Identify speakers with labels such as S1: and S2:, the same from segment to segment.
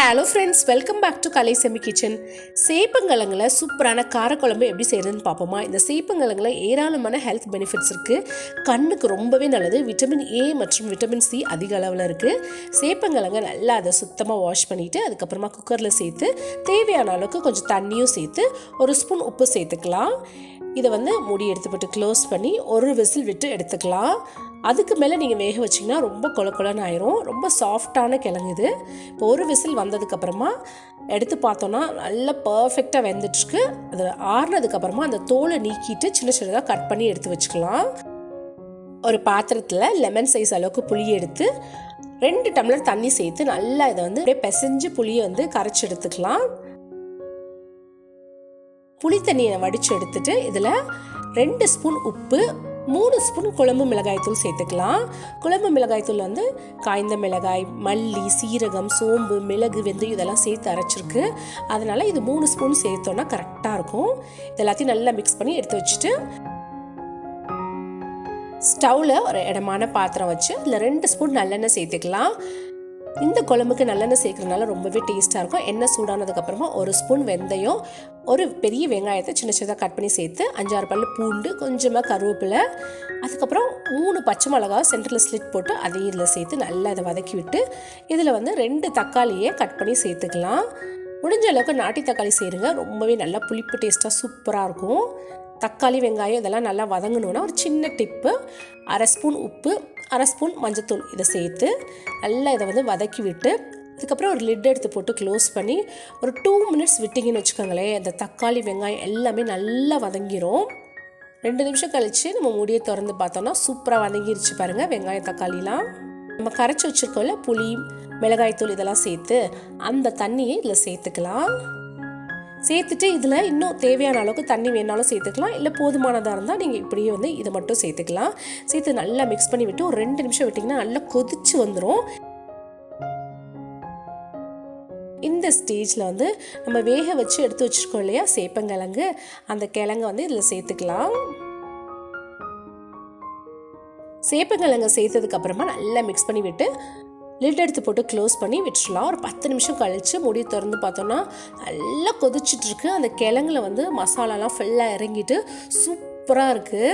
S1: Hello friends, welcome back to Kalaisemi Kitchen. சேப்பங்கிழங்குல சூப்பரான காரக்குழம்பு எப்படி செய்யறதுன்னு பாப்போமா. இந்த சேப்பங்கிழங்குல ஏராளமான ஹெல்த் பெனிஃபிட்ஸ் இருக்கு. கண்ணுக்கு ரொம்பவே நல்லது. விட்டமின் A மற்றும் விட்டமின் C அதிக அளவுல இருக்கு. சேப்பங்கிழங்க நல்லா அதை சுத்தமா வாஷ் பண்ணிட்டு அதுக்கு அப்புறமா குக்கர்ல சேர்த்து தேவையான அளவுக்கு கொஞ்சம் தண்ணியும் சேர்த்து ஒரு ஸ்பூன் உப்பு சேர்த்துக்கலாம். இதை மூடி எடுத்துப்பட்டு க்ளோஸ் பண்ணி ஒரு விசில் விட்டு எடுத்துக்கலாம். அதுக்கு மேலே நீங்கள் வேக வச்சிங்கன்னா ரொம்ப கொலன்னு ஆயிரும். ரொம்ப சாஃப்டான கிழங்கு இது. இப்போ ஒரு விசில் வந்ததுக்கப்புறமா எடுத்து பார்த்தோன்னா நல்லா பர்ஃபெக்டாக வெந்துட்டுருக்கு. அது ஆறுனதுக்கப்புறமா அந்த தோலை நீக்கிட்டு சின்ன சின்னதாக கட் பண்ணி எடுத்து வச்சுக்கலாம். ஒரு பாத்திரத்தில் லெமன் சைஸ் அளவுக்கு புளியை எடுத்து 2 டம்ளர் தண்ணி சேர்த்து நல்லா இதை அப்படியே பிசைஞ்சு புளியை கரைச்சி எடுத்துக்கலாம். புளி தண்ணியை வடித்து எடுத்துட்டு இதில் 2 ஸ்பூன் உப்பு, 3 ஸ்பூன் குழம்பு மிளகாய்த்தூள் சேர்த்துக்கலாம். குழம்பு மிளகாய்த்தூள் காய்ந்த மிளகாய், மல்லி, சீரகம், சோம்பு, மிளகு, வெந்தயம் இதெல்லாம் சேர்த்து அரைச்சிருக்கு. அதனால் இது 3 ஸ்பூன் சேர்த்தோன்னா கரெக்டாக இருக்கும். இது எல்லாத்தையும் நல்லா மிக்ஸ் பண்ணி எடுத்து வச்சுட்டு ஸ்டவ்வில் ஒரு இடமான பாத்திரம் வச்சு அதில் 2 ஸ்பூன் நல்லெண்ணெய் சேர்த்துக்கலாம். இந்த குழம்புக்கு நல்லெண்ணெய் சேர்க்கறதுனால ரொம்பவே டேஸ்ட்டாக இருக்கும். எண்ணெய் சூடானதுக்கப்புறமா 1 ஸ்பூன் வெந்தயம், ஒரு பெரிய வெங்காயத்தை சின்ன சின்னதாக கட் பண்ணி சேர்த்து 5-6 பல்லு பூண்டு, கொஞ்சமாக கருவேப்பிலை, அதுக்கப்புறம் 3 பச்சை மிளகாய் சென்டரில் ஸ்லிட் போட்டு அதையும் இதில் சேர்த்து நல்லா இதை வதக்கி விட்டு இதில் 2 தக்காளியை கட் பண்ணி சேர்த்துக்கலாம். முடிஞ்ச அளவுக்கு நாட்டி தக்காளி சேருங்க. ரொம்பவே நல்லா புளிப்பு டேஸ்ட்டாக சூப்பராக இருக்கும். தக்காளி, வெங்காயம் இதெல்லாம் நல்லா வதங்கணுன்னா ஒரு சின்ன டிப்பு, 1/2 ஸ்பூன் உப்பு, 1/2 ஸ்பூன் மஞ்சத்தூள் இதை சேர்த்து நல்லா இதை வதக்கி விட்டு அதுக்கப்புறம் ஒரு லிட் எடுத்து போட்டு க்ளோஸ் பண்ணி ஒரு 2 மினிட்ஸ் விட்டிங்கன்னு வச்சுக்கோங்களேன். அந்த தக்காளி, வெங்காயம் எல்லாமே நல்லா வதங்கிரும். 2 நிமிஷம் கழித்து நம்ம மூடியை திறந்து பார்த்தோன்னா சூப்பராக வதங்கிருச்சு பாருங்கள். வெங்காயம், தக்காளிலாம் நம்ம கரைச்சி வச்சுருக்கோம்ல புளி, மிளகாய்த்தூள் இதெல்லாம் சேர்த்து அந்த தண்ணியை இதில் சேர்த்துக்கலாம். சேர்த்துட்டு இதில் இன்னும் தேவையான அளவுக்கு தண்ணி வேணாலும் சேர்த்துக்கலாம். இல்லை போதுமானதாக இருந்தால் நீங்கள் இப்படியே இதை மட்டும் சேர்த்துக்கலாம். சேர்த்து நல்லா மிக்ஸ் பண்ணி விட்டு ஒரு 2 நிமிஷம் விட்டிங்கன்னா நல்லா கொதிச்சு வந்துடும். இந்த ஸ்டேஜில் நம்ம வேக வச்சு எடுத்து வச்சுருக்கோம் இல்லையா சேப்பங்கிழங்கு, அந்த கிழங்கு இதில் சேர்த்துக்கலாம். சேப்பங்கிழங்கு சேர்த்ததுக்கப்புறமா நல்லா மிக்ஸ் பண்ணி விட்டு லிட் எடுத்து போட்டு க்ளோஸ் பண்ணி விட்டுடலாம். ஒரு 10 நிமிஷம் கழித்து மூடி திறந்து பார்த்தோன்னா நல்லா கொதிச்சிட்ருக்கு. அந்த கிழங்குல மசாலாலாம் ஃபுல்லாக இறங்கிட்டு சூப்பராக இருக்குது.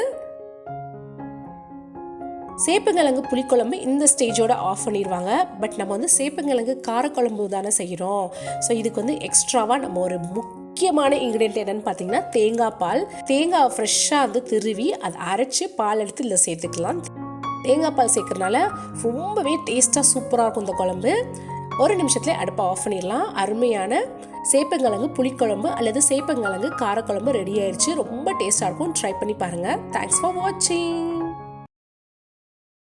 S1: சேப்பங்கிழங்கு புளிக்குழம்பு இந்த ஸ்டேஜோட ஆஃப் பண்ணிடுவாங்க. பட் நம்ம சேப்பங்கிழங்கு காரக்குழம்பு தானே செய்கிறோம். ஸோ இதுக்கு எக்ஸ்ட்ராவாக நம்ம ஒரு முக்கியமான இன்க்ரீடியன்ட் என்னென்னு பார்த்தீங்கன்னா தேங்காய் பால். தேங்காய் ஃப்ரெஷ்ஷாக திருவி அதை அரைச்சி பால் எடுத்து இதில் சேர்த்துக்கலாம். தேங்காய் பால் சேர்க்கறதுனால ரொம்பவே டேஸ்ட்டாக சூப்பராக இருக்கும் இந்த குழம்பு. ஒரு நிமிஷத்துலேயே அடுப்பை ஆஃப் பண்ணிடலாம். அருமையான சேப்பங்கிழங்கு புளிக்குழம்பு அல்லது சேப்பங்கிழங்கு காரக்குழம்பு ரெடி ஆயிடுச்சு. ரொம்ப டேஸ்ட்டாக இருக்கும். ட்ரை பண்ணி பாருங்கள். தேங்க்ஸ் ஃபார் வாட்சிங்.